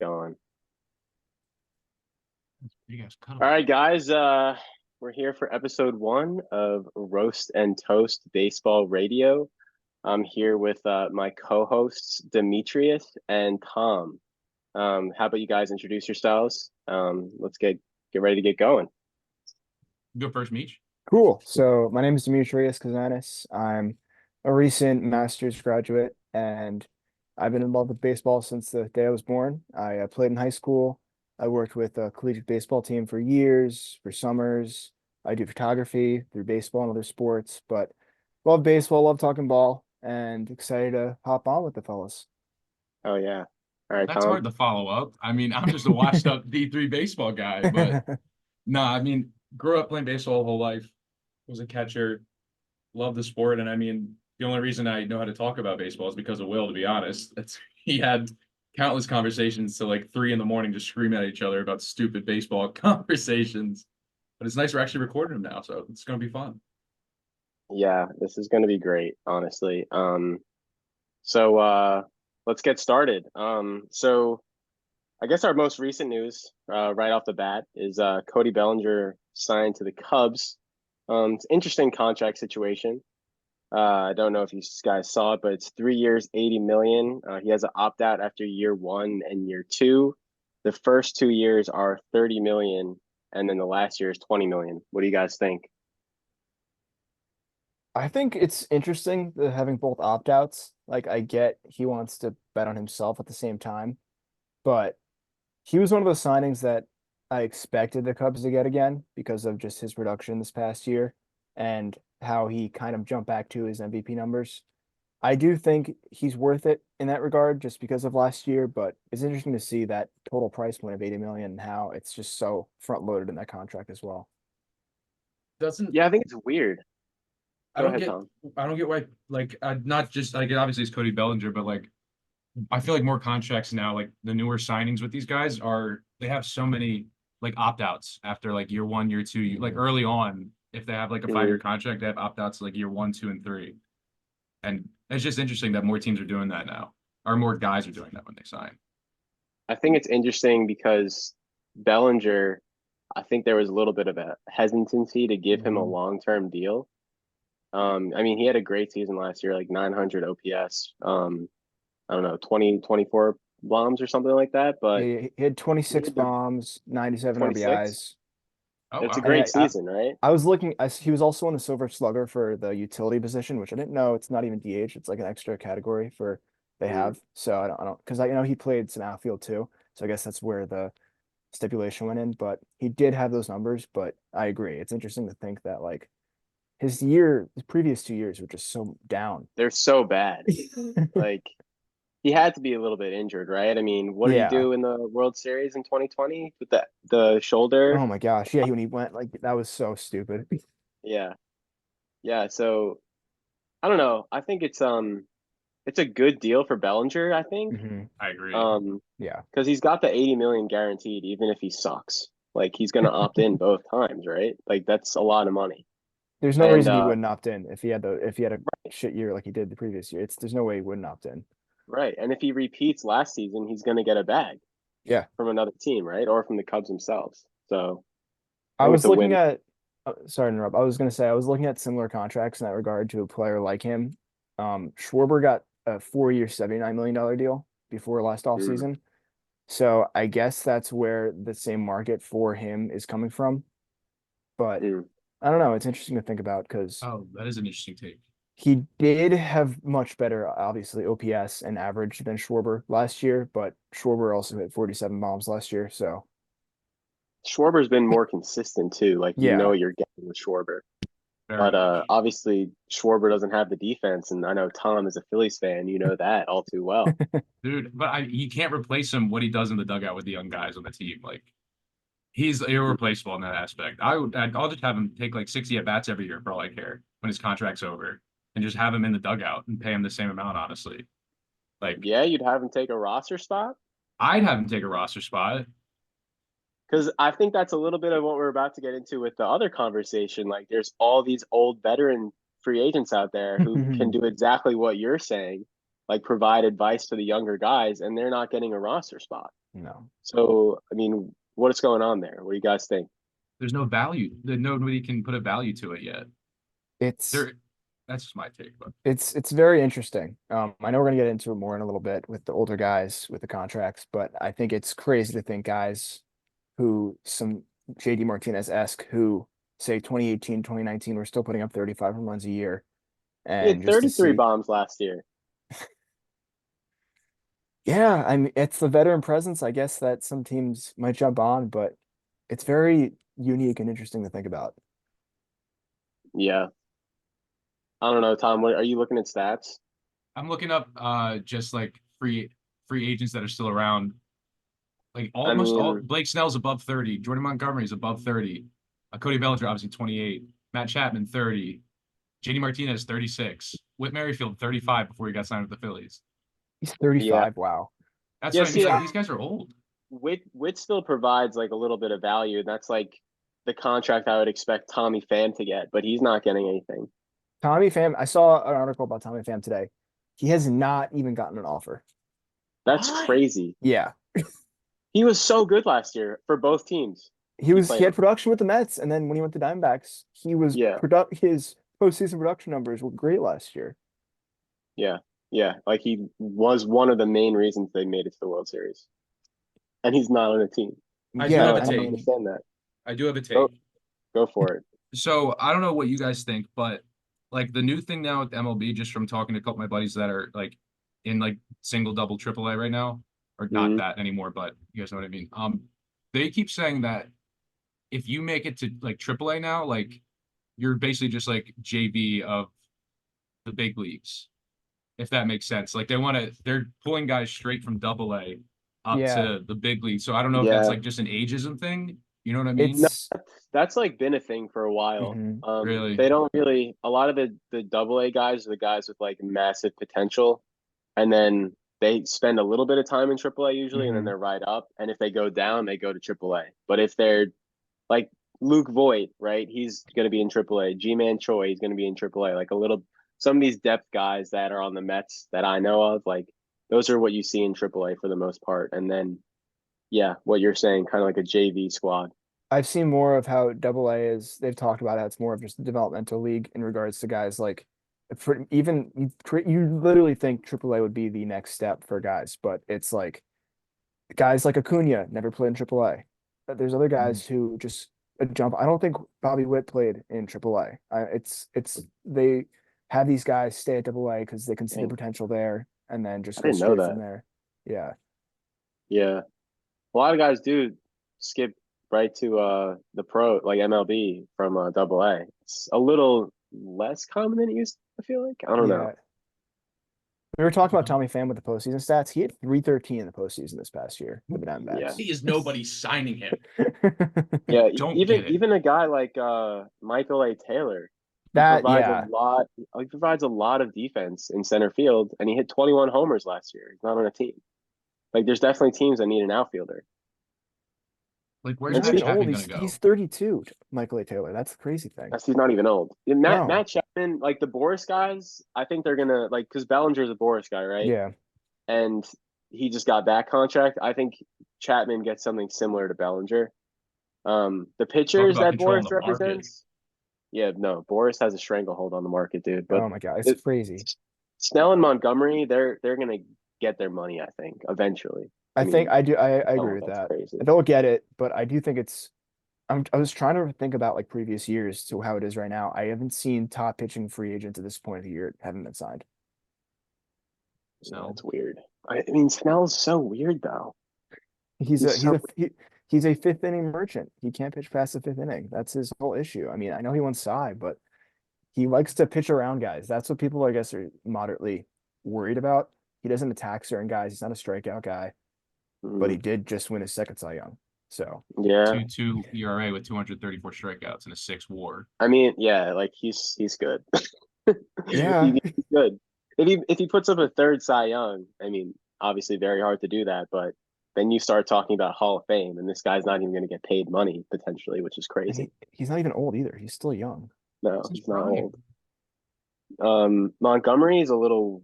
going. You guys cut All them. right, guys. We're here for episode one of Roast and Toast Baseball Radio. I'm here with my co-hosts Demetrius and Tom. How about you guys introduce yourselves? Let's get ready to get going. Go first, Meech. Cool. So my name is Demetrius Kazanis. I'm a recent master's graduate, and I've been in love with baseball since the day I was born. I played in high school. I worked with a collegiate baseball team for years, for summers. I do photography through baseball and other sports, but love baseball, love talking ball, and excited to hop on with the fellas. Oh yeah. All right, That's Tom. hard to follow up. I mean, I'm just a washed up D3 baseball guy, but no, I mean, grew up playing baseball the whole life, was a catcher, loved the sport. And I mean, the only reason I know how to talk about baseball is because of Will, to be honest. He had countless conversations till like 3 a.m, just screaming at each other about stupid baseball conversations. But it's nice we're actually recording them now, so it's gonna be fun. Yeah, this is going to be great, honestly. So let's get started. So I guess our most recent news, right off the bat, is Cody Bellinger signed to the Cubs. It's an interesting contract situation. I don't know if you guys saw it, but it's 3 years, 80 million. He has an opt out after year one and year two. The first 2 years are 30 million, and then the last year is 20 million. What do you guys think? I think it's interesting that having both opt-outs. Like, I get he wants to bet on himself at the same time, but he was one of those signings that I expected the Cubs to get again because of just his production this past year and how he kind of jumped back to his MVP numbers. I do think he's worth it in that regard just because of last year, but it's interesting to see that total price point of 80 million and how it's just so front loaded in that contract as well. Doesn't Yeah, I think it's weird. I Go don't ahead, get Tom. I don't get why not just like obviously it's Cody Bellinger, but like I feel like more contracts now, like the newer signings with these guys are they have so many like opt outs after like year one, year two, like early on, if they have like a 5 year Mhm. contract, they have opt outs like year one, two, and three. And it's just interesting that more teams are doing that now, or more guys are doing that when they sign. I think it's interesting because Bellinger, I think there was a little bit of a hesitancy to give him a Mhm. long-term deal. I mean, he had a great season last year, like 900 OPS. I don't know, 20, 24 bombs or something like that, but He had he 26 had the bombs, 97 26. RBIs. Oh It's a wow. And great season, right? I was looking, he was also on the Silver Slugger for the utility position, which I didn't know. It's not even DH. It's like an extra category for they Mm. have. So because he played some outfield too. So I guess that's where the stipulation went in. But he did have those numbers. But I agree. It's interesting to think that like his previous 2 years were just so down. They're so bad. Like he had to be a little bit injured, right? I mean, what did he Yeah. do in the World Series in 2020 with the shoulder? Oh my gosh. Yeah. When he went like that was so stupid. Yeah. Yeah, so I don't know. I think it's a good deal for Bellinger, I think. Hmm. I agree. Um, Yeah. because he's got the 80 million guaranteed, even if he sucks. Like he's gonna opt in both times, right? Like that's a lot of money. There's no And reason he wouldn't opt in if he had a shit year like he did the previous year. There's no way he wouldn't opt in. right. And if he repeats last season, he's gonna get a bag Yeah. from another team, right? Or from the Cubs themselves. So I I think it's was a looking win. at, sorry to interrupt. I was going to say, I was looking at similar contracts in that regard to a player like him. Schwarber got a 4 year, $79 million deal before last Mm, offseason. So I guess that's where the same market for him is coming from. But mm. I don't know. It's interesting to think about because Oh, that is an interesting take. he did have much better, obviously, OPS and average than Schwarber last year, but Schwarber also hit 47 bombs last year. So Schwarber's been more consistent too. Like you know yeah. what you're getting with Schwarber. Very But much. obviously Schwarber doesn't have the defense, and I know Tom is a Phillies fan. You know that all too well. Dude, but you can't replace him what he does in the dugout with the young guys on the team. Like he's irreplaceable in that aspect. I'll just have him take like 60 at bats every year for all I care when his contract's over, and just have him in the dugout and pay him the same amount. Honestly, like Yeah, you'd have him take a roster spot. I'd have him take a roster spot. Because I think that's a little bit of what we're about to get into with the other conversation. Like, there's all these old veteran free agents out there who can do exactly what you're saying, like provide advice to the younger guys, and they're not getting a roster spot. No. So, I mean, what is going on there? What do you guys think? There's no value. Nobody can put a value to it yet. It's There, that's just my take, but it's very interesting. I know we're gonna get into it more in a little bit with the older guys with the contracts, but I think it's crazy to think guys who some JD Martinez-esque who say 2018, 2019 were still putting up 35 home runs a year. He had And just to 33 see, bombs last year. yeah, I mean, it's the veteran presence, I guess, that some teams might jump on, but it's very unique and interesting to think about. Yeah. I don't know, Tom. What are you looking at stats? I'm looking up just like free agents that are still around. Like I almost all mean, Blake Snell's above 30. Jordan Montgomery's above 30. Cody Bellinger obviously 28. Matt Chapman 30. JD Martinez 36. Whit Merrifield 35 before he got signed with the Phillies. He's yeah. 35. Wow. That's Yeah, what I see, mean. Like these guys are old. Witt still provides like a little bit of value, and that's like the contract I would expect Tommy Pham to get, but he's not getting anything. Tommy Pham, I saw an article about Tommy Pham today. He has not even gotten an offer. That's What? crazy. Yeah. He was so good last year for both teams He he was he played had on. production with the Mets, and then when he went to Diamondbacks, he was Yeah, his postseason production numbers were great last year. yeah, yeah. Like he was one of the main reasons they made it to the World Series, and he's not on a team. I do I Yeah, have don't, a I I don't take. mean, understand that. I do have a Go, take. go for it. So I don't know what you guys think, but like the new thing now with MLB, just from talking to a couple of my buddies that are like in like single, double, triple A right now, or not Mhm. that anymore, but you guys know what I mean. They keep saying that if you make it to like triple A now, like you're basically just like JV of the big leagues, if that makes sense. Like they're pulling guys straight from double A up yeah, to the big league. So I don't know if that's Yeah, like just an ageism thing. You know what I mean? no, it's that's like been a thing for a while. mhm. Really? They don't really. A lot of the double A guys are the guys with like massive potential, and then they spend a little bit of time in triple A usually, and then Mhm. they're right up. And if they go down, they go to triple A. But if they're like Luke Voigt, right? He's going to be in AAA. G-Man Choi, he's going to be in AAA. Like a little, some of these depth guys that are on the Mets that I know of, like those are what you see in AAA for the most part. And then, yeah, what you're saying, kind of like a JV squad. I've seen more of how Double A is. They've talked about how it's more of just a developmental league in regards to guys like, for even you literally think Triple A would be the next step for guys, but it's like guys like Acuna never played in Triple A. There's other Mhm. guys who just jump. I don't think Bobby Witt played in Triple A. It's they have these guys stay at Double A because they can see the Dang, potential there, and then just I go didn't know straight from that. there. Yeah, Yeah. A lot of guys do skip right to the pro, like MLB from double A. It's a little less common than it used to, I feel like. I don't know. yeah. We were talking about Tommy Pham with the postseason stats. He had 313 in the postseason this past year for the Yeah. Diamondbacks. Is nobody signing him? Yeah, Don't even get it. even a guy like Michael A. Taylor, he That, provides a yeah. lot. He provides a lot of defense in center field, and he hit 21 homers last year. He's not on a team. Like, there's definitely teams that need an outfielder. Like, He's where's And not Matt even speak, old. Chapman gonna He's go? 32, Michael A. Taylor. That's the crazy thing. he's not even old. And Matt No. Chapman, like the Boris guys, I think they're gonna like because Bellinger's a Boris guy, right? Yeah. And he just got that contract. I think Chapman gets something similar to Bellinger. The Talk pitchers about that controlling Boris the market. represents, yeah, no, Boris has a stranglehold on the market, dude. But Oh my God. It's it, crazy. Snell and Montgomery, they're gonna get their money, I think, eventually. I I think mean, I do. I agree oh, with that's that. crazy. They'll get it, but I do think it's. I was trying to think about like previous years to how it is right now. I haven't seen top pitching free agents at this point of the year haven't been signed. Yeah, So that's weird. I mean, Snell's so weird though. He's He's a he's so a he's a fifth inning merchant. He can't pitch past the fifth inning. That's his whole issue. I mean, I know he wants Cy, but he likes to pitch around guys. That's what people, I guess, are moderately worried about. He doesn't attack certain guys. He's not a strikeout guy, but he mm, did just win his second Cy Young. So yeah. 2.2 ERA with 234 strikeouts and a 6 WAR. I mean, yeah, like he's good. yeah, He's good. If he puts up a third Cy Young, I mean, obviously very hard to do that, but then you start talking about Hall of Fame, and this guy's not even going to get paid money potentially, which is and crazy. he's not even old either. He's still young. No, It's his he's not old. prime. Montgomery is a little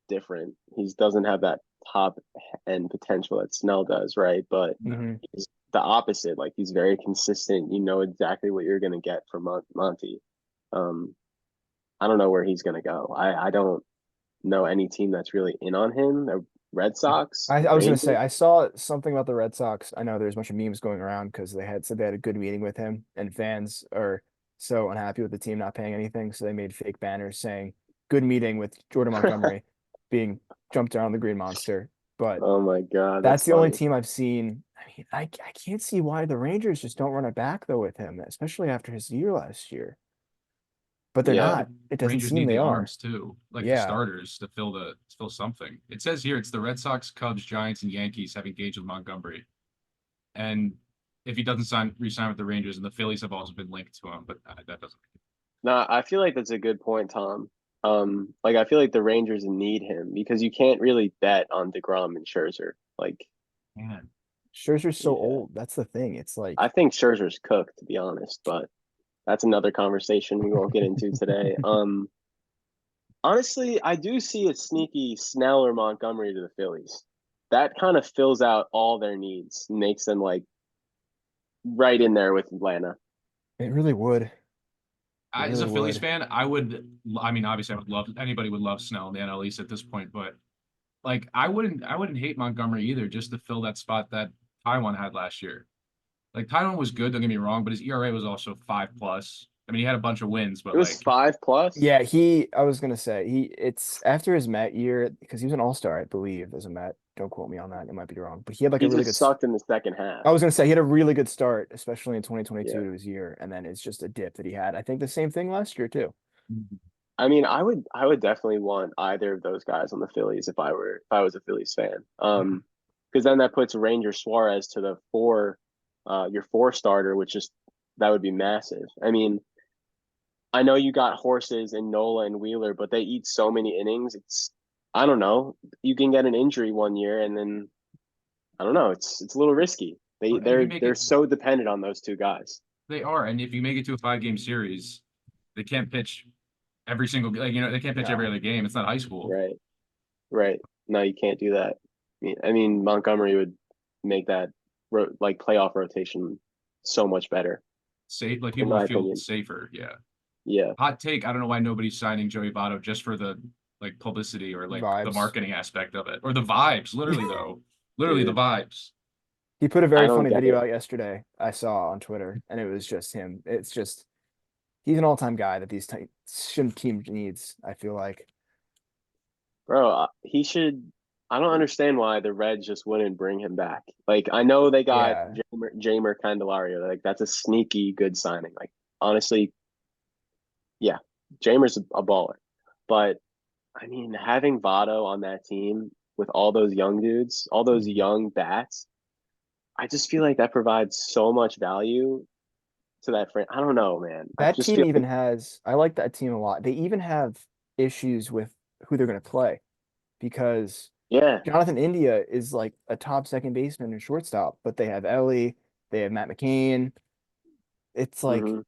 different. He doesn't have that top end potential that Snell does, right? But Mhm. he's the opposite. Like he's very consistent. You know exactly what you're gonna get from Monty. Um, I don't know where he's gonna go. I don't know any team that's really in on him. The Red Sox, I was gonna Rangers. say I saw something about the Red Sox. I know there's a bunch of memes going around because they had said they had a good meeting with him, and fans are so unhappy with the team not paying anything, so they made fake banners saying "Good meeting with Jordan Montgomery," being jumped around the Green Monster. But Oh my God, that's that's the only funny. team I've seen. I mean, I can't see why the Rangers just don't run it back though with him, especially after his year last year. But they're Yeah. The not. It doesn't Rangers seem need they the are. arms too, like the Yeah. starters to fill something. It says here it's the Red Sox, Cubs, Giants, and Yankees have engaged with Montgomery. And if he doesn't resign with the Rangers, and the Phillies have also been linked to him, but that doesn't. No, I feel like that's a good point, Tom. Like I feel like the Rangers need him because you can't really bet on DeGrom and Scherzer. Like, Man, Scherzer's so yeah, old. That's the thing. It's I like think Scherzer's cooked, to be honest, but that's another conversation we won't get into today. Honestly, I do see a sneaky Snell or Montgomery to the Phillies. That kind of fills out all their needs, makes them like right in there with Atlanta. it really would. It as really a Phillies would. fan, I would. I mean, obviously, I would love anybody would love Snell in the NL East at this point, but like, I wouldn't hate Montgomery either, just to fill that spot that Taiwan had last year. Like Taiwan was good, don't get me wrong, but his ERA was also 5+. I mean, he had a bunch of wins, It but was like, 5+. Yeah, I was gonna say it's after his Met year because he was an all-star, I believe, as a Met. Don't quote me on that. It might be wrong. But he had like a He really good just sucked in the second half. I was gonna say he had a really good start, especially in 2022 Yeah. to his year, and then it's just a dip that he had. I think the same thing last year too. I mean, I would definitely want either of those guys on the Phillies if I was a Phillies fan. Because then that puts Ranger Suarez to the four, your four starter, which is that would be massive. I mean, I know you got horses in Nola and Wheeler, but they eat so many innings. It's I don't know. You can get an injury one year, and then I don't know. It's a little risky. They And if you they're make they're it, so dependent on those two guys. they are, and if you make it to a 5-game series, they can't pitch every single like they can't pitch every No, other game. It's not high school. Right. Right. No, you can't do that. I mean, Montgomery would make that like playoff rotation so much better, Safe, like in people my would feel opinion. safer. Yeah. Yeah. Hot take. I don't know why nobody's signing Joey Votto just for the like publicity or like the vibes. marketing aspect of it or the vibes. Literally though, literally the Dude, vibes. He put a I very don't funny get video it. out yesterday I saw on Twitter, and it was just him. It's just he's an all-time guy that these shouldn't team needs, I feel like. Bro, he should. I don't understand why the Reds just wouldn't bring him back. Like, I know they got Yeah, Jamer Candelario. Like, that's a sneaky good signing. Like, honestly, yeah, Jamer's a baller. But, I mean, having Votto on that team with all those young dudes, all those mhm. young bats, I just feel like that provides so much value to that friend. I don't know, man. I That just team feel even like, has, I like that team a lot. They even have issues with who they're going to play because yeah. Jonathan India is like a top second baseman and shortstop, but they have Ellie, they have Matt McCain. It's like hmm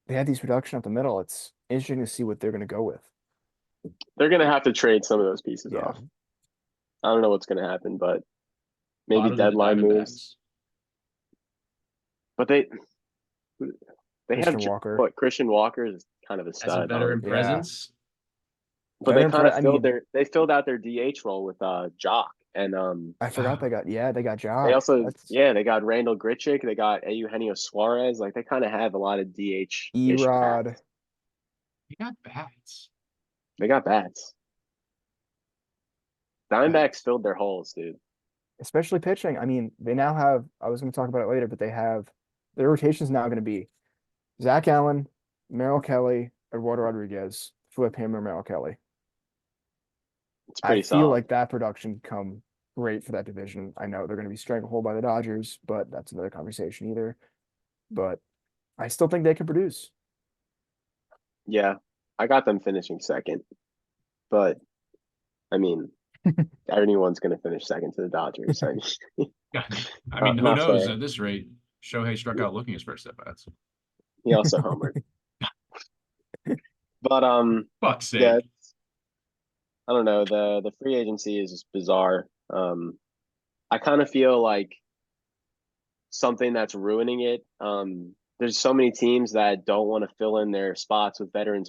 they have these production up the middle. It's interesting to see what they're going to go with. They're gonna have to trade some of those pieces Yeah. off. I don't know what's gonna happen, but maybe Votto to the deadline moves. Diamondbacks But they have Christian Walker. what Christian Walker is kind of a as a stud, veteran Yeah. presence. but they Veteran kind pre of I mean, filled out their DH role with Jock and I forgot they got they Jock. also That's they got Randall Grichuk, they got Eugenio Suarez, like they kind of have a lot of DH ish Erod. bats. He got bats. They got bats. Diamondbacks filled their holes, dude. Especially pitching. I mean, they now have, I was going to talk about it later, but they have their rotation is now going to be Zach Allen, Merrill Kelly, Eduardo Rodriguez, flip him or Merrill Kelly. It's I pretty feel solid. like that production come great for that division. I know they're going to be stranglehold by the Dodgers, but that's another conversation either. But I still think they can produce. Yeah, I got them finishing second, but I mean, anyone's going to finish second to the Dodgers. I mean, God, I mean, who not knows fair. at this rate? Shohei struck out looking his first at bats. He also homered, but Fuck's yeah, sake. I don't know. The free agency is just bizarre. I kind of feel like something that's ruining it. There's so many teams that don't want to fill in their spots with veteran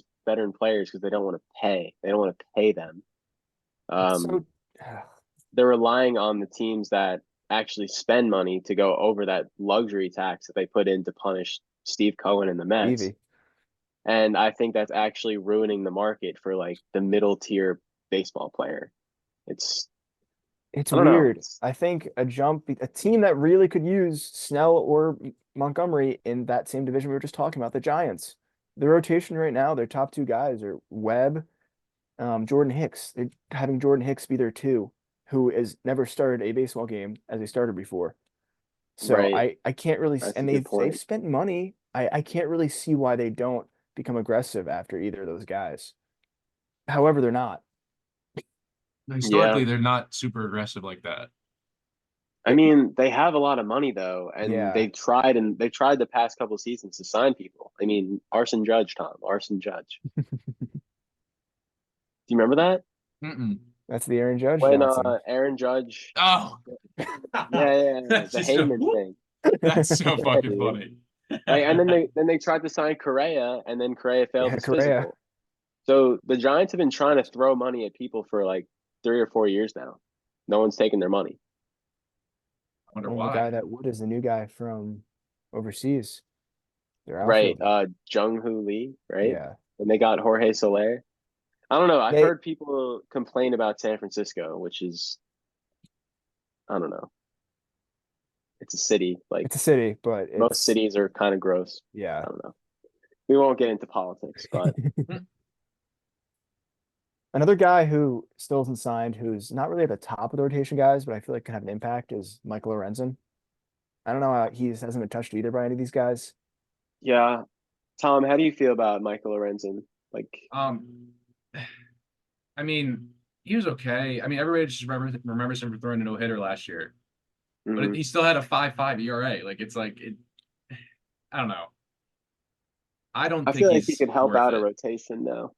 players because they don't want to pay. They don't want to pay them. It's Um, so they're relying on the teams that actually spend money to go over that luxury tax that they put in to punish Steve Cohen and the Mets. Evie. And I think that's actually ruining the market for like the middle tier baseball player. It's It's I don't know. weird. I think a team that really could use Snell or Montgomery in that same division we were just talking about, the Giants. The rotation right now, their top two guys are Webb, Jordan Hicks. They're having Jordan Hicks be their two, who has never started a baseball game as a starter before. So Right. I can't really, That's a and good they've point. spent money. I can't really see why they don't become aggressive after either of those guys. However, they're not. Yeah. Historically, they're not super aggressive like that. I mean, they have a lot of money though, and Yeah. they've tried the past couple of seasons to sign people. I mean, Arson Judge, Tom, Arson Judge. Do you remember that? Mm-mm. That's the Aaron Judge When Johnson. Aaron Judge, Oh, yeah, that's the just a Heyman whoop. thing. That's so Yeah, fucking dude. funny. Like, and then they tried to sign Correa, and then Correa failed Yeah, his Correa. physical. So the Giants have been trying to throw money at people for like 3 or 4 years now. No one's taking their money. I wonder Well, the guy why. that would is the new guy from overseas. Their Right. outfielder. Jung Hoo Lee, right? Yeah. And they got Jorge Soler. I don't know. I've They heard people complain about San Francisco, which is, I don't know. It's a city. Like it's a city, but most it's cities are kind of gross. yeah. I don't know. We won't get into politics, but Hmm. Another guy who still isn't signed, who's not really at the top of the rotation guys, but I feel like can have an impact is Michael Lorenzen. I don't know how he hasn't been touched either by any of these guys. yeah. Tom, how do you feel about Michael Lorenzen? Like, Um, I mean, he was okay. I mean, everybody just remembers him for throwing a no hitter last year, but mhm. he still had a 5.5 ERA. Like it's like it. I don't know. I don't I think feel like he he's could help worth out a it rotation now.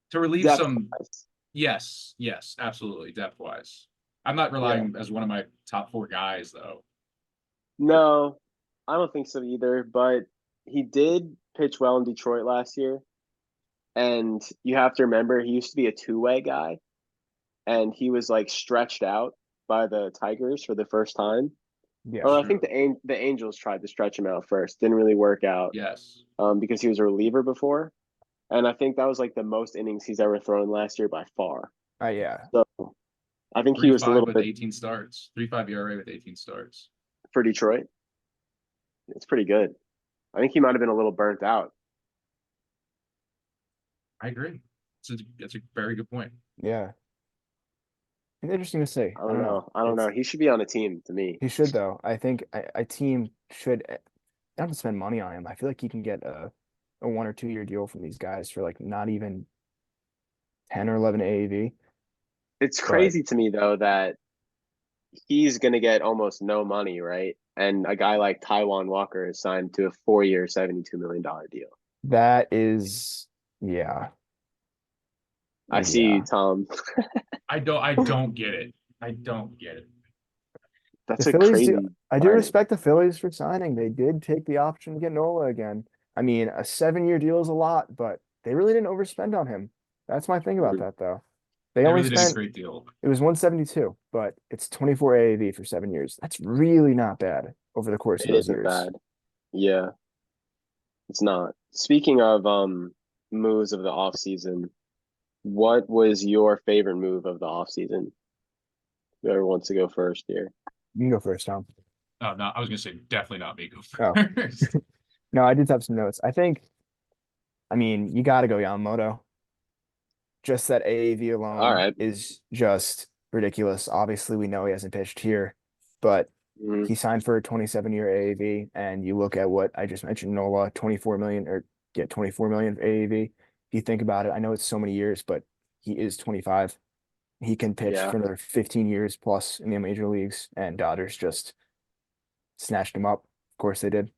to relieve Depth some. wise. Yes, yes, absolutely, depth wise. I'm not Yeah. relying as one of my top four guys though. No, I don't think so either, but he did pitch well in Detroit last year. And you have to remember he used to be a two-way guy and he was like stretched out by the Tigers for the first time. Yeah. Or I think True. the Angels tried to stretch him out first. Didn't really work out Yes. because he was a reliever before. And I think that was like the most innings he's ever thrown last year by far. Yeah. So I think he Three was a five little with bit 18 starts. 3.5 ERA with 18 starts. for Detroit. It's pretty good. I think he might have been a little burnt out. I agree. That's a very good point. Yeah. It's interesting to see. I I don't don't know. know. I don't know. It's He should be on a team to me. he should though. I think a team should they don't have to spend money on him. I feel like he can get a 1 or 2 year deal from these guys for like not even 10 or 11 AAV. It's But crazy to me though that he's going to get almost no money, right? And a guy like Taiwan Walker is signed to a 4 year, $72 million deal. that is yeah. I see you, Yeah. Tom. I don't get it. I don't get it. The That's a Phillies do. crazy I do signing. respect the Phillies for signing. They did take the option to get Nola again. I mean, a 7 year deal is a lot, but they really didn't overspend on him. That's my thing about Mhm. that, though. They They only really did a spent great deal. it was 172, but it's 24 AAV for 7 years. That's really not bad over the course of It those isn't years. bad. Yeah, it's not. Speaking of moves of the off season, what was your favorite move of the off season? Whoever wants to go first here. You can go first, Tom. Oh no, I was gonna say definitely not me go Oh, first. no, I did have some notes. I mean, you got to go Yamamoto. Just that AAV All alone right. is just ridiculous. Obviously, we know he hasn't pitched here, but Mhm. he signed for a 27-year AAV, and you look at what I just mentioned, Nola, 24 million or get 24 million AAV. If you think about it, I know it's so many years, but he is 25. He can pitch Yeah, for another 15 years plus in the major leagues, and Dodgers just snatched him up. Of course they did.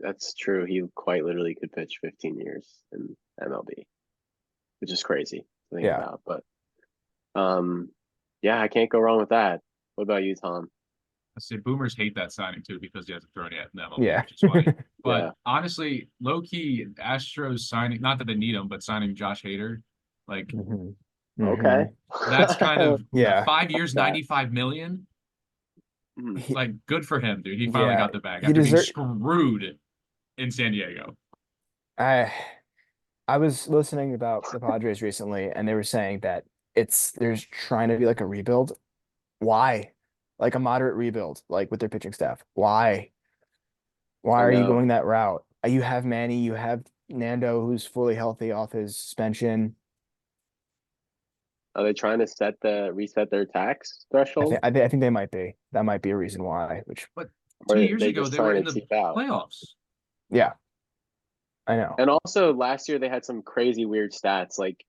that's true. He quite literally could pitch 15 years in MLB, which is crazy to think Yeah. about. But um, Yeah, I can't go wrong with that. What about you, Tom? I say boomers hate that signing too because he hasn't thrown it yet in the MLB, Yeah. which is funny. Yeah. But honestly, low key, Astros signing, not that they need him, but signing Josh Hader, like hmm Okay. hmm that's kind of Yeah. 5 years, That. 95 million. Mhm. He, Like good for him, dude. He finally yeah. got the bag He after being deserve. screwed in San Diego. I I was listening about the Padres recently, and they were saying that there's trying to be like a rebuild. Why? Like a moderate rebuild, like with their pitching staff. Why? Why I are you know. going that route? You have Manny, you have Nando, who's fully healthy off his suspension. Are they trying to reset their tax I think threshold, I, th I think they might be. That might be a reason why. Which, But or 2 years they ago, just they were trying in to the cheap out? playoffs. yeah, I know. And also last year they had some crazy weird stats. Like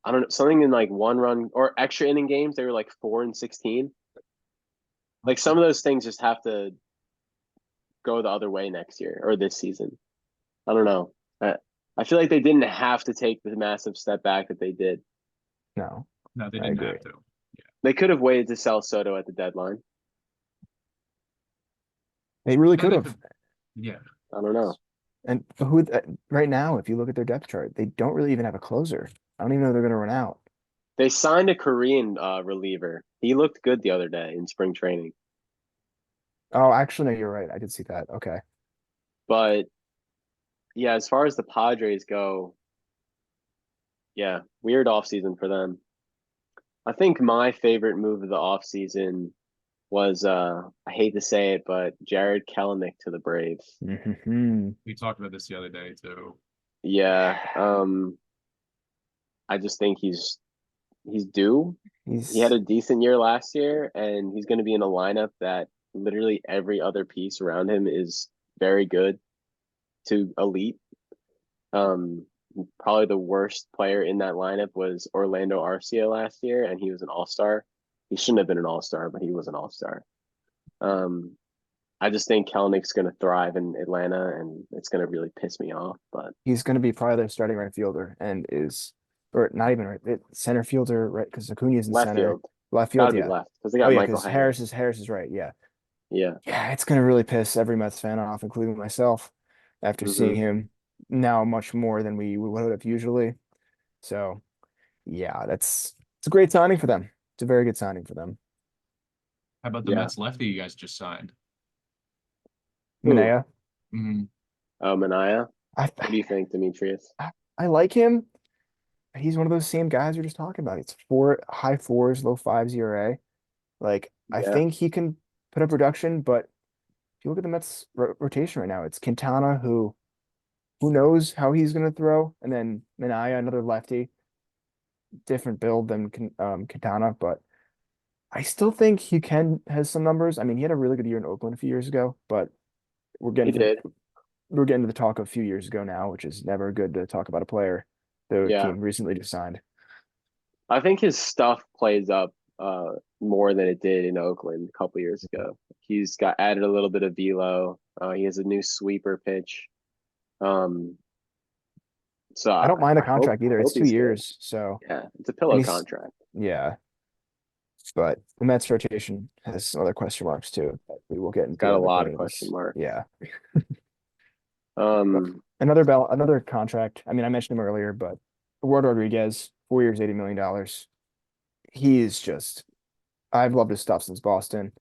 I don't know, something in like one run or extra inning games, they were like 4-16. Like some of those things just have to go the other way next year or this season. I don't know. I feel like they didn't have to take the massive step back that they did. No, No, they I didn't agree. have to. They could have waited to sell Soto at the deadline. They really Then could they have. could, yeah. I don't know. And right now, if you look at their depth chart, they don't really even have a closer. I don't even know they're going to run out. They signed a Korean reliever. He looked good the other day in spring training. Oh, actually, no, you're right. I did see that. Okay. But yeah, as far as the Padres go, yeah, weird offseason for them. I think my favorite move of the offseason was I hate to say it, but Jared Kelenic to the Braves. hmm We talked about this the other day too. Yeah, I just think he's due. He had He's a decent year last year, and he's going to be in a lineup that literally every other piece around him is very good to elite. Um, Probably the worst player in that lineup was Orlando Arcia last year, and he was an all-star. He shouldn't have been an all-star, but he was an all-star. Um, I just think Kelnick's going to thrive in Atlanta, and it's going to really piss me off. But he's going to be probably their starting right fielder, and or not even center fielder, right? Because Acuna is in left center, field, left got field, to be yeah. left because they Oh got yeah, Michael because Harris. Harris is right, yeah. Yeah. Yeah, it's going to really piss every Mets fan off, including myself, after seeing Hmm. him now much more than we would have usually. So yeah, it's a great signing for them. It's a very good signing for them. How about the Yeah. Mets lefty you guys just signed? Who? Minaya, Hmm. Oh, Mania. I What do you think, Demetrius? I like him. He's one of those same guys we're just talking about. It's high fours, low fives ERA. Like I Yeah. think he can put up production, but if you look at the Mets rotation right now, it's Quintana who knows how he's going to throw, and then Minaya, another lefty, different build than Quintana, but I still think he can has some numbers. I mean, he had a really good year in Oakland a few years ago, but we're He getting to did. we're getting to the talk of a few years ago now, which is never good to talk about a player the Yeah. team recently just signed. I think his stuff plays up more than it did in Oakland a couple years ago. He's got added a little bit of velo. He has a new sweeper pitch. Um, so I don't mind the I contract either. It's hope two he's good. years, so Yeah, it's a and pillow he's contract. yeah, but the Mets rotation has some other question marks too that we will get It's into got a when the lot of question games. marks. Yeah. But Um, another contract. I mean, I mentioned him earlier, but Eduardo Rodriguez, 4 years, $80 million. He is just I've loved his stuff since Boston.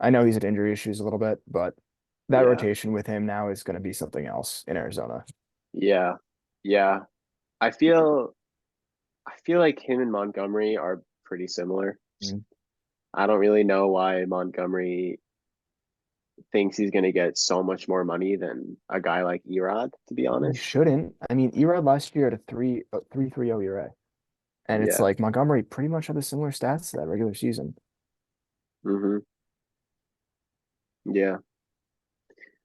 I know he's had injury issues a little bit, but that yeah, rotation with him now is going to be something else in Arizona. yeah, yeah. I feel I feel like him and Montgomery are pretty similar. Mhm. I don't really know why Montgomery thinks he's going to get so much more money than a guy like Erod, to be He honest. shouldn't. I mean, Erod last year had a 3.30 ERA, and it's Yeah. like Montgomery pretty much had the similar stats to that regular season. Hmm. Yeah.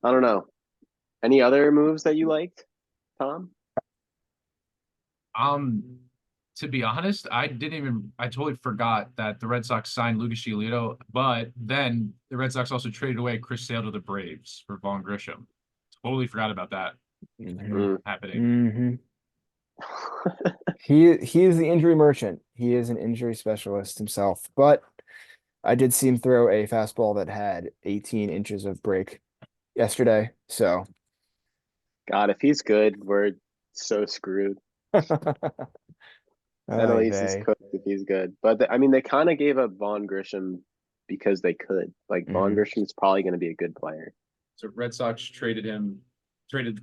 I don't know. Any other moves that you liked, Tom? Um, to be honest, I totally forgot that the Red Sox signed Lucas Giolito, but then the Red Sox also traded away Chris Sale to the Braves for Vaughn Grisham. Totally forgot about that hmm Mm. happening. hmm He is the injury merchant. He is an injury specialist himself. But I did see him throw a fastball that had 18 inches of break yesterday. So God, if he's good, we're so screwed. NL Ay East is vey. cooked if he's good. But I mean, they kind of gave up Vaughn Grisham because they could. Like Vaughn Mhm. Grisham's probably going to be a good player. So Red Sox traded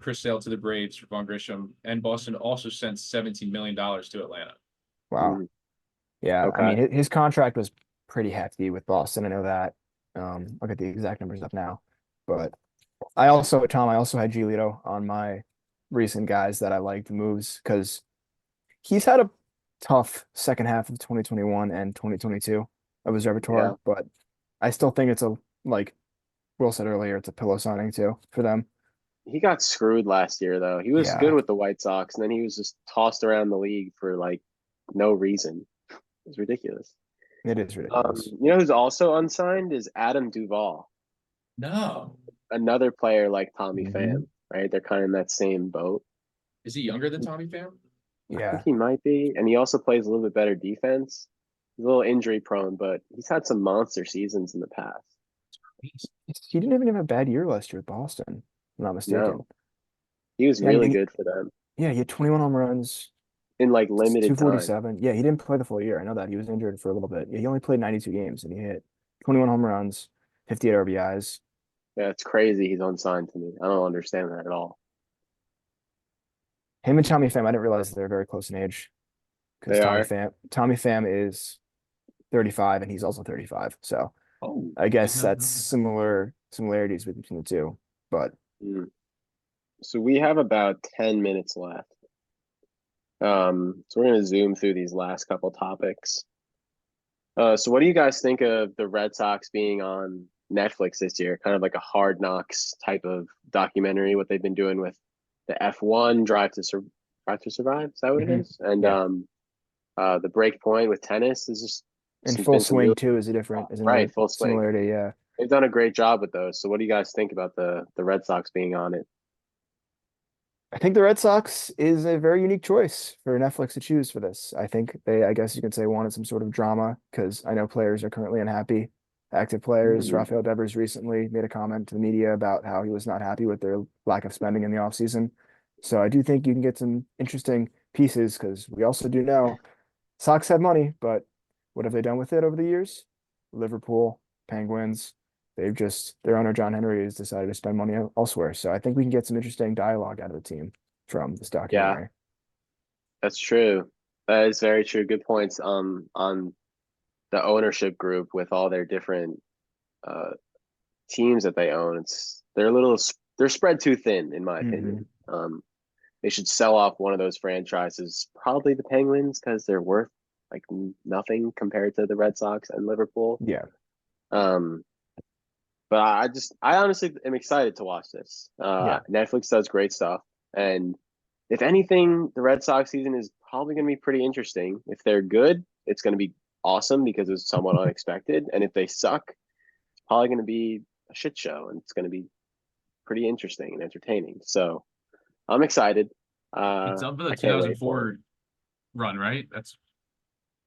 Chris Sale to the Braves for Von Grisham, and Boston also sent $17 million to Atlanta. Wow. Mm, Yeah, I okay. mean his contract was pretty hefty with Boston. I know that. I'll get the exact numbers up now. But I also had Giolito on my recent guys that I liked moves because he's had a tough second half of 2021 and 2022 of his Yeah. repertoire, but I still think it's a like Will said earlier, it's a pillow signing too for them. He got screwed last year, though. He was good Yeah, with the White Sox, and then he was just tossed around the league for like no reason. It was ridiculous. it is ridiculous. You know who's also unsigned is Adam Duvall, No. another player like Tommy Hmm. Pham, right? They're kind of in that same boat. Is he younger than Tommy Pham? I think Yeah. he might be, and he also plays a little bit better defense. He's a little injury prone, but he's had some monster seasons in the past. He didn't even have a bad year last year at Boston, if I'm not mistaken. No, he was Yeah, I really mean, good for them yeah, he had 21 home runs, in like limited time. 247. Yeah, he didn't play the full year. I know that. He was injured for a little bit. Yeah, he only played 92 games and he hit 21 home runs, 58 RBIs. Yeah, it's crazy he's unsigned to me. I don't understand that at all. Him and Tommy Pham, I didn't realize they're very close in age because They are. Tommy Pham is 35 and he's also 35. So Oh, I did guess not that's know that. similarities between the two. But Mm. So we have about 10 minutes left. So we're gonna zoom through these last couple topics. So what do you guys think of the Red Sox being on Netflix this year? Kind of like a Hard Knocks type of documentary, what they've been doing with the F1 Drive to Survive. Is that what it mhm, is? And yeah, the Break Point with tennis is just and some Full been some Swing really too is right another full swing. similarity. Yeah. They've done a great job with those. So what do you guys think about the Red Sox being on it? I think the Red Sox is a very unique choice for Netflix to choose for this. I think they, I guess you could say, wanted some sort of drama because I know players are currently unhappy. Active players, Mhm. Rafael Devers recently made a comment to the media about how he was not happy with their lack of spending in the offseason. So I do think you can get some interesting pieces because we also do know Sox have money, but what have they done with it over the years? Liverpool, Penguins, they've just their owner John Henry has decided to spend money elsewhere. So I think we can get some interesting dialogue out of the team from this Yeah, documentary. that's true. That is very true. Good points. On the ownership group with all their different uh teams that they own. They're spread too thin, in my Hmm. opinion. They should sell off one of those franchises, probably the Penguins, because they're worth like nothing compared to the Red Sox and Liverpool. Yeah, Um, but I honestly am excited to watch this. yeah, Netflix does great stuff, and if anything, the Red Sox season is probably going to be pretty interesting. If they're good, it's going to be awesome because it's somewhat unexpected, and if they suck, it's probably going to be a shit show, and it's going to be pretty interesting and entertaining. So I'm excited. It's up for the I can't wait for it. 2004 run, right? That's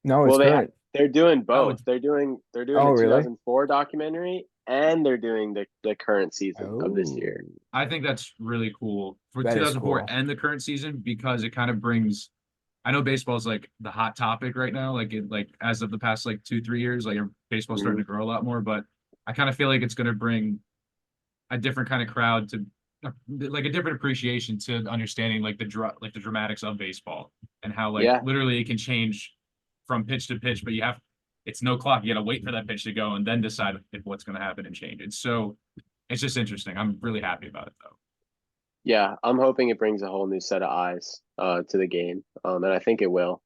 no, it's Well, current. they're doing oh, both. it's They're doing Oh, the really? 2004 documentary and they're doing the current season of this Oh, year. I think that's really cool for that is 2004 cool. and the current season because it kind of brings. I know baseball is like the hot topic right now, like as of the past like 2 3 years, like baseball's starting Mhm. to grow a lot more. But I kind of feel like it's going to bring a different kind of crowd to like a different appreciation to understanding like the dramatics of baseball and how like Yeah, literally it can change from pitch to pitch, but it's no clock. You got to wait for that pitch to go and then decide if what's going to happen and change it. So it's just interesting. I'm really happy about it though. yeah. I'm hoping it brings a whole new set of eyes to the game, and I think it will.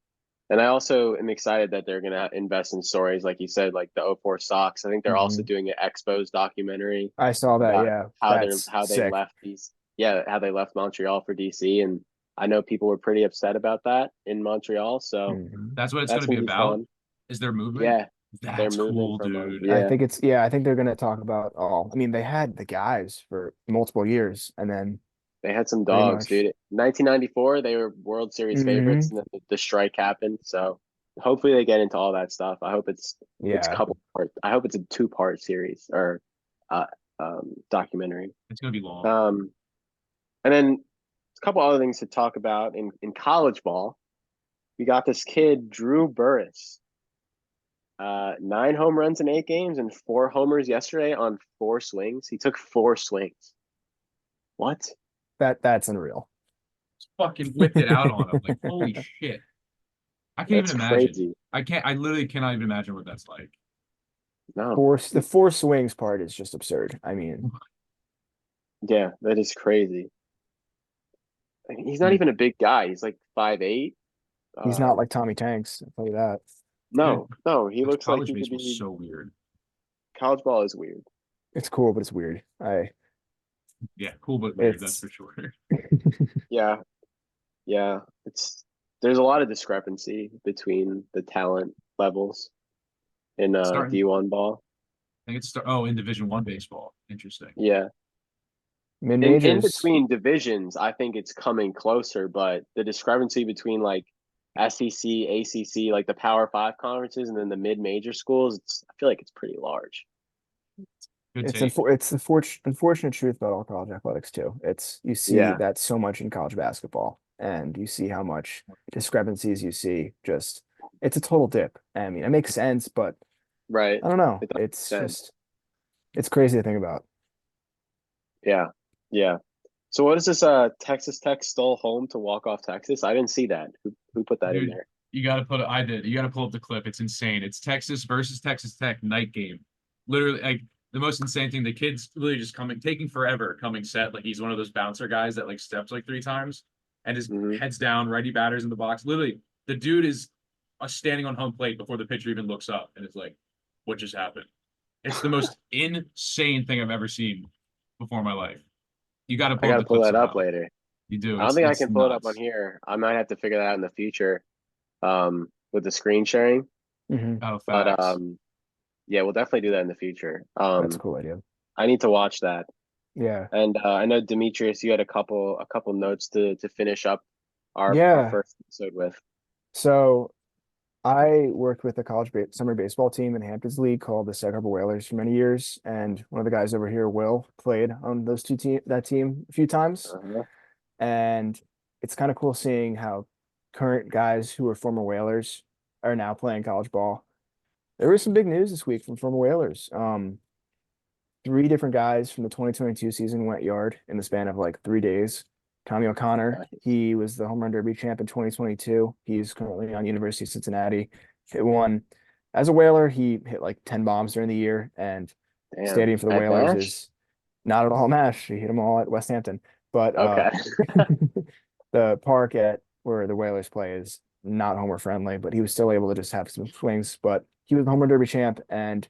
And I also am excited that they're gonna invest in stories like you said, like the '04 Sox. I think they're also Hmm. doing an Expos documentary I saw that. about Yeah, that's how they sick. left these yeah how they left Montreal for DC, and I know people were pretty upset about that in Montreal, so Hmm. That's what it's going that's to be gonna be about. fun. Is their movement? Yeah, they're That's moving cool, from dude. I yeah think it's yeah. I think they're going to talk about all. I mean, they had the guys for multiple years, and then They had some pretty dogs, much. dude. 1994, they were World Series favorites, Hmm. and then the strike happened. So hopefully they get into all that stuff. I hope it's Yeah. couple part. I hope it's a two-part series or uh documentary. It's gonna be long. And then a couple other things to talk about in college ball. We got this kid Drew Burris. 9 home runs in 8 games and 4 homers yesterday on 4 swings. He took 4 swings. What? That's unreal. Fucking whipped it out on him. Like, holy shit. I can't even That's imagine. crazy. I literally cannot even imagine what that's like. No. The four swings part is just absurd. I mean, Yeah, that is crazy. He's not Dude, even a big guy. He's like 5'8". he's not like Tommy Tanks, I'll tell you that. dude, No, he looks like college he could baseball's be. so weird. College ball is weird. It's cool, but it's weird. Yeah, cool but weird, that's It's for sure. Yeah, yeah. There's a lot of discrepancy between the talent levels in Starting, D1 ball. I think it's in Division 1 baseball. Interesting. Yeah. mid In majors. between divisions, I think it's coming closer, but the discrepancy between like SEC, ACC, like the Power Five conferences, and then the mid-major schools, I feel like it's pretty large. Good It's take. it's the unfortunate truth about all college athletics too. It's you see Yeah, that so much in college basketball, and you see how much discrepancies you see. Just it's a total dip. I mean, it makes sense, but right. I don't know. It does It's make sense. just it's crazy to think about. Yeah, yeah. So what is this? Texas Tech stole home to walk off Texas. I didn't see that. Who put that in Dude, there? you gotta put it. I did. You gotta pull up the clip. It's insane. It's Texas versus Texas Tech night game. Literally, like the most insane thing. The kid's literally just taking forever coming set. Like he's one of those bouncer guys that like steps like 3 times and his Hmm. heads down, righty batters in the box. Literally, the dude is standing on home plate before the pitcher even looks up, and it's like, what just happened? It's the most insane thing I've ever seen before in my life. You got to I pull got up to the pull clip that up somehow. later. You do. I don't It's think I it's can pull it up on nuts. here. I might have to figure that out in the future, with the screen sharing. Hmm. Oh, But facts. yeah, we'll definitely do that in the future. That's a cool idea. I need to watch that. Yeah. And I know Demetrius, you had a couple notes to finish up our Yeah. first episode with. So I worked with a summer baseball team in Hamptons League called the Sag Harbor Whalers for many years, and one of the guys over here, Will, played on that team a few times, Uh-huh. and it's kind of cool seeing how current guys who are former Whalers are now playing college ball. There was some big news this week from former Whalers. Three different guys from the 2022 season went yard in the span of like 3 days. Tommy O'Connor, Nice. he was the home run derby champ in 2022. He's currently on University of Cincinnati. Hit one as a Whaler. He hit like 10 bombs during the year, and Damn. stadium for the At Whalers Nash? is not at all Nash. He hit them all at West Hampton, but Okay. the park at where the Whalers play is not homer friendly. But he was still able to just have some swings. But he was the home run derby champ, and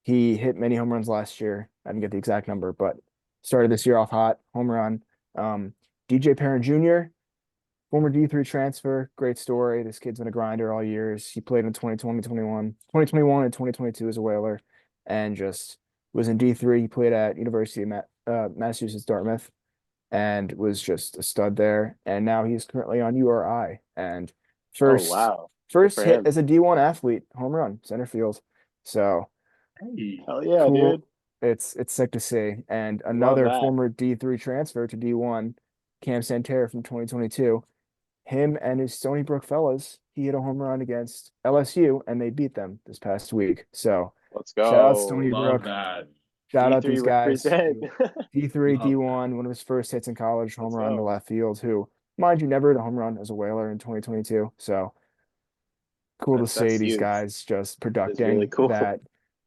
he hit many home runs last year. I didn't get the exact number, but started this year off hot, home run. DJ Perrin Jr., former D3 transfer, great story. This kid's been a grinder all years. He played in 2020, 2021, and 2022 as a Whaler, and just was in D3. He played at University of Massachusetts Dartmouth and was just a stud there. And now he's currently on URI and Oh first wow. Good first for hit him. as a D1 athlete, home run, center field. So Hey, Hell yeah, cool. dude. It's sick to see. And Love another that. former D3 transfer to D1, Cam Santerre from 2022. Him and his Stony Brook fellas, he hit a home run against LSU and they beat them this past week. So Let's shout out go. Stony love Brook. that. Shout out D3 these guys. represent. D3, Love that. D1, one of his first hits in college, home Let's run to go. left field, who, mind you, never hit a home run as a Whaler in 2022. So cool to see That's these huge. guys just That is really producing cool. that.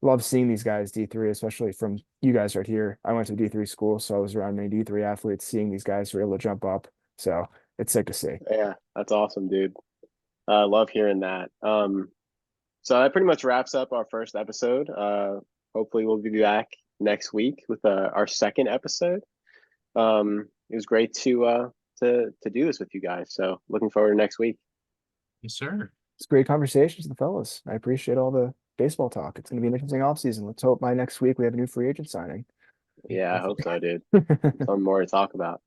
Love seeing these guys D3, especially from you guys right here. I went to D3 school, so I was around many D3 athletes, seeing these guys who were able to jump up. So it's sick to see. Yeah, that's awesome, dude. Love hearing that. So that pretty much wraps up our first episode. Hopefully we'll be back next week with our second episode. It was great to do this with you guys. So looking forward to next week. Yes, sir. It's great conversations with the fellas. I appreciate all the baseball talk. It's going to be an interesting offseason. Let's hope by next week we have a new free agent signing. Yeah, I Hopefully. hope so, dude. Something more to talk about.